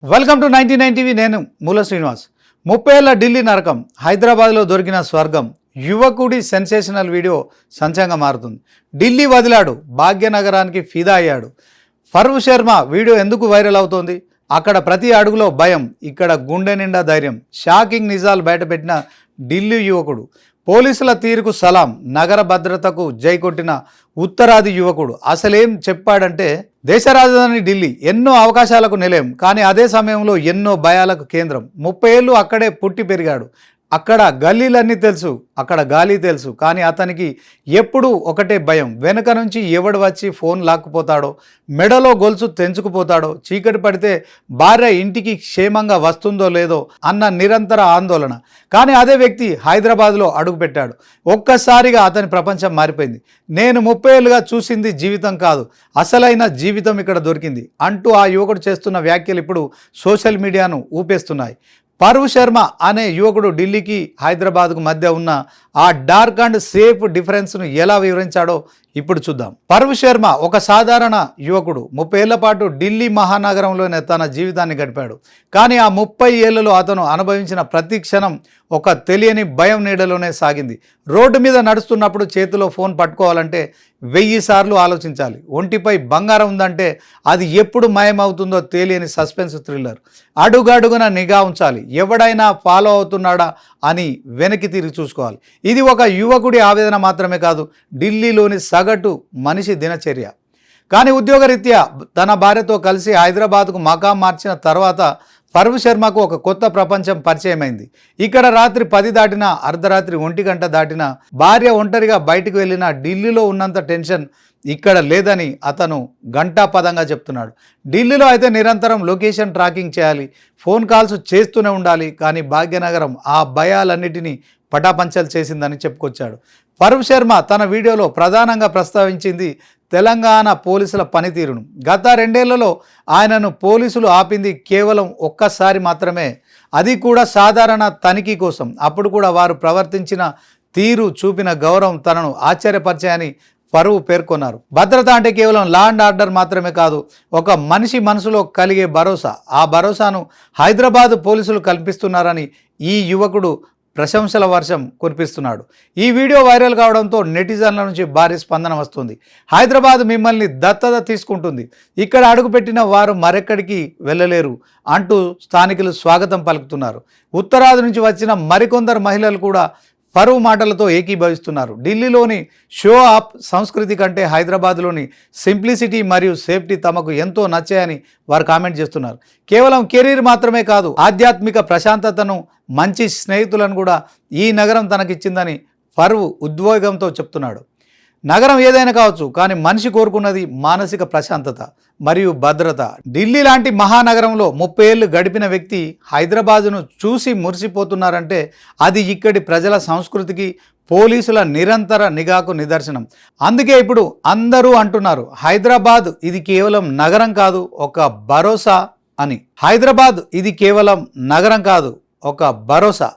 Welcome to 99 TV. నేను మూల శ్రీనివాస్. 30 ఏళ్ల ఢిల్లీ నరకం, హైదరాబాద్లో దొరికిన స్వర్గం. యువకుడి సెన్సేషనల్ వీడియో సంచంగా మారుతుంది. ఢిల్లీ వదిలాడు, భాగ్యనగరానికి ఫిదా అయ్యాడు. ఫర్వ్ శర్మ వీడియో ఎందుకు వైరల్ అవుతోంది? అక్కడ ప్రతి అడుగులో భయం, ఇక్కడ గుండె నిండా ధైర్యం. షాకింగ్ నిజాలు బయటపెట్టిన ఢిల్లీ యువకుడు. పోలీసుల తీరుకు సలాం, నగర భద్రతకు జై కొట్టిన ఉత్తరాది యువకుడు. అసలేం చెప్పాడంటే, దేశ రాజధాని ఢిల్లీ ఎన్నో అవకాశాలకు నిలయం, కానీ అదే సమయంలో ఎన్నో భయాలకు కేంద్రం. 30 ఏళ్ళు అక్కడే పుట్టి పెరిగాడు. అక్కడ గల్లీలన్నీ తెలుసు, అక్కడ గాలి తెలుసు. కానీ అతనికి ఎప్పుడూ ఒకటే భయం, వెనుక నుంచి ఎవడు వచ్చి ఫోన్ లాక్కుపోతాడో, మెడలో గొలుసు తెంచుకుపోతాడో, చీకటి పడితే భార్య ఇంటికి క్షేమంగా వస్తుందో లేదో అన్న నిరంతర ఆందోళన. కానీ అదే వ్యక్తి హైదరాబాద్లో అడుగుపెట్టాడు. ఒక్కసారిగా అతని ప్రపంచం మారిపోయింది. నేను 30 ఏళ్ళుగా చూసింది జీవితం కాదు, అసలైన జీవితం ఇక్కడ దొరికింది అంటూ ఆ యువకుడు చేస్తున్న వ్యాఖ్యలు ఇప్పుడు సోషల్ మీడియాను ఊపేస్తున్నాయి. పర్వ్ శర్మ అనే యువకుడు ఢిల్లీకి హైదరాబాద్కు మధ్య ఉన్న ఆ డార్క్ అండ్ సేఫ్ డిఫరెన్స్ను ఎలా వివరించాడో ఇప్పుడు చూద్దాం. పర్వ్ శర్మ ఒక సాధారణ యువకుడు. 30 ఏళ్ల పాటు ఢిల్లీ మహానగరంలోనే తన జీవితాన్ని గడిపాడు. కానీ ఆ 30 ఏళ్లలో అతను అనుభవించిన ప్రతి క్షణం ఒక తెలియని భయం నీడలోనే సాగింది. రోడ్డు మీద నడుస్తున్నప్పుడు చేతిలో ఫోన్ పట్టుకోవాలంటే 1000 సార్లు ఆలోచించాలి. ఒంటిపై బంగారం ఉందంటే అది ఎప్పుడు మాయమవుతుందో తెలియని సస్పెన్స్ థ్రిల్లర్. అడుగడుగున నిఘా ఉంచాలి, ఎవడైనా ఫాలో అవుతున్నాడా అని వెనక్కి తిరిగి చూసుకోవాలి. ఇది ఒక యువకుడి ఆవేదన మాత్రమే కాదు, ఢిల్లీలోని సగటు మనిషి దినచర్య. కానీ ఉద్యోగరీత్యా తన భార్యతో కలిసి హైదరాబాద్కు మకాం మార్చిన తర్వాత పర్వ్ శర్మకు ఒక కొత్త ప్రపంచం పరిచయమైంది. ఇక్కడ రాత్రి 10 దాటినా, అర్ధరాత్రి 1 గంట దాటినా, భార్య ఒంటరిగా బయటకు వెళ్ళినా ఢిల్లీలో ఉన్నంత టెన్షన్ ఇక్కడ లేదని అతను ఘంటాపదంగా చెప్తున్నాడు. ఢిల్లీలో అయితే నిరంతరం లొకేషన్ ట్రాకింగ్ చేయాలి, ఫోన్ కాల్స్ చేస్తూనే ఉండాలి. కానీ భాగ్యనగరం ఆ భయాలన్నిటినీ పటాపంచలు చేసిందని చెప్పుకొచ్చాడు. పర్వ్ శర్మ తన వీడియోలో ప్రధానంగా ప్రస్తావించింది తెలంగాణ పోలీసుల పనితీరును. గత 2 ఏళ్లలో ఆయనను పోలీసులు ఆపింది కేవలం ఒక్కసారి మాత్రమే, అది కూడా సాధారణ తనిఖీ కోసం. అప్పుడు కూడా వారు ప్రవర్తించిన తీరు, చూపిన గౌరవం తనను ఆశ్చర్యపరిచాయని పర్వ్ పేర్కొన్నారు. భద్రత అంటే కేవలం లా అండ్ ఆర్డర్ మాత్రమే కాదు, ఒక మనిషి మనసులో కలిగే భరోసా. ఆ భరోసాను హైదరాబాద్ పోలీసులు కల్పిస్తున్నారని ఈ యువకుడు ప్రశంసల వర్షం కురిపిస్తున్నాడు. ఈ వీడియో వైరల్ కావడంతో నెటిజన్ల నుంచి భారీ స్పందన వస్తుంది. హైదరాబాద్ మిమ్మల్ని దత్తత తీసుకుంటుంది, ఇక్కడ అడుగుపెట్టిన వారు మరెక్కడికి వెళ్ళలేరు అంటూ స్థానికులు స్వాగతం పలుకుతున్నారు. ఉత్తరాది నుంచి వచ్చిన మరికొందరు మహిళలు కూడా పర్వ్ మాటలతో ఏకీభవిస్తున్నారు. ఢిల్లీలోని షో ఆఫ్ సంస్కృతి కంటే హైదరాబాద్లోని సింప్లిసిటీ మరియు సేఫ్టీ తమకు ఎంతో నచ్చాయని వారు కామెంట్ చేస్తున్నారు. కేవలం కెరీర్ మాత్రమే కాదు, ఆధ్యాత్మిక ప్రశాంతతను, మంచి స్నేహితులను కూడా ఈ నగరం తనకిచ్చిందని పర్వ్ ఉద్వేగంతో చెప్తున్నాడు. నగరం ఏదైనా కావచ్చు, కానీ మనిషి కోరుకున్నది మానసిక ప్రశాంతత మరియు భద్రత. ఢిల్లీ లాంటి మహానగరంలో 30 ఏళ్ళు గడిపిన వ్యక్తి హైదరాబాదును చూసి మురిసిపోతున్నారంటే అది ఇక్కడి ప్రజల సంస్కృతికి, పోలీసుల నిరంతర నిఘాకు నిదర్శనం. అందుకే ఇప్పుడు అందరూ అంటున్నారు, హైదరాబాద్ ఇది కేవలం నగరం కాదు, ఒక భరోసా అని. హైదరాబాద్ ఇది కేవలం నగరం కాదు, ఒక భరోసా.